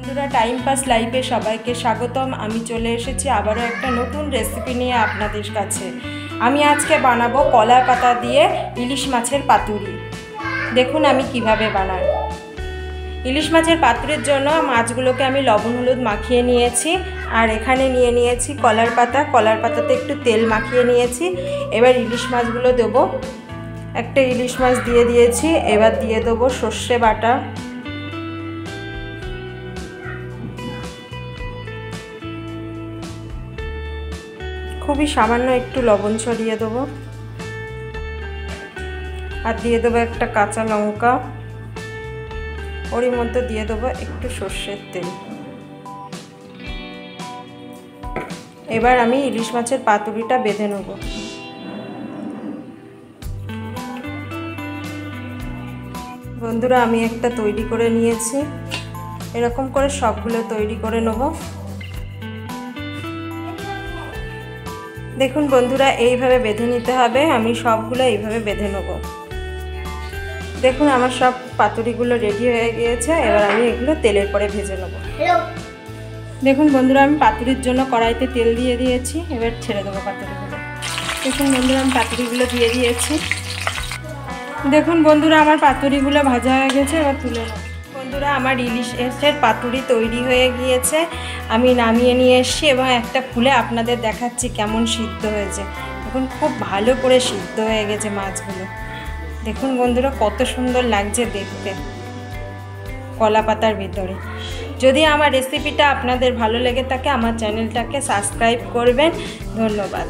বন্ধুরা, time pass লাইফে সবাইকে স্বাগতম। আমি চলে এসেছি আবারও একটা নতুন রেসিপি নিয়ে আপনাদের কাছে। আমি আজকে বানাবো কলার পাতা দিয়ে ইলিশ মাছের পাতুরি। দেখুন আমি কিভাবে বানাই। ইলিশ মাছের পাতুরির জন্য মাছগুলোকে আমি লবণ হলুদ মাখিয়ে নিয়েছি, আর এখানে নিয়ে নিয়েছি কলার পাতা। কলার পাতাতে একটু তেল মাখিয়ে নিয়েছি। এবার ইলিশ মাছগুলো দেবো। একটা ইলিশ মাছ দিয়ে দিয়েছি। এবার দিয়ে দেবো সর্ষে বাটা, খুবই সামান্য একটু লবণ ছড়িয়ে দেবো, আর দিয়ে দেবো একটা কাঁচা লঙ্কা। ওরই মধ্যে দিয়ে দেবো একটু সর্ষের তেল। এবার আমি ইলিশ মাছের পাতুরিটা বেঁধে নেব। বন্ধুরা, আমি একটা তৈরি করে নিয়েছি। এরকম করে সবগুলো তৈরি করে নেব। দেখুন বন্ধুরা, এইভাবে বেঁধে নিতে হবে। আমি সবগুলো এইভাবে বেঁধে নেব। দেখুন আমার সব পাতুরিগুলো রেডি হয়ে গিয়েছে। এবার আমি এগুলো তেলের পরে ভেজে নেব। দেখুন বন্ধুরা, আমি পাতুরির জন্য কড়াইতে তেল দিয়ে দিয়েছি। এবার ছেড়ে দেবো পাতুরিগুলো। দেখুন বন্ধুরা, আমি পাতুরিগুলো দিয়ে দিয়েছি। দেখুন বন্ধুরা, আমার পাতুরিগুলো ভাজা হয়ে গেছে। এবার তুলে নেব। বন্ধুরা, আমার ইলিশের পাতুরি তৈরি হয়ে গিয়েছে। আমি নামিয়ে নিয়ে এসেছি এবং একটা খুলে আপনাদের দেখাচ্ছি কেমন সিদ্ধ হয়েছে। দেখুন খুব ভালো করে সিদ্ধ হয়ে গেছে মাছগুলো। দেখুন বন্ধুরা, কত সুন্দর লাগছে দেখতে কলা পাতার ভিতরে। যদি আমার রেসিপিটা আপনাদের ভালো লেগে থাকে, আমার চ্যানেলটাকে সাবস্ক্রাইব করবেন। ধন্যবাদ।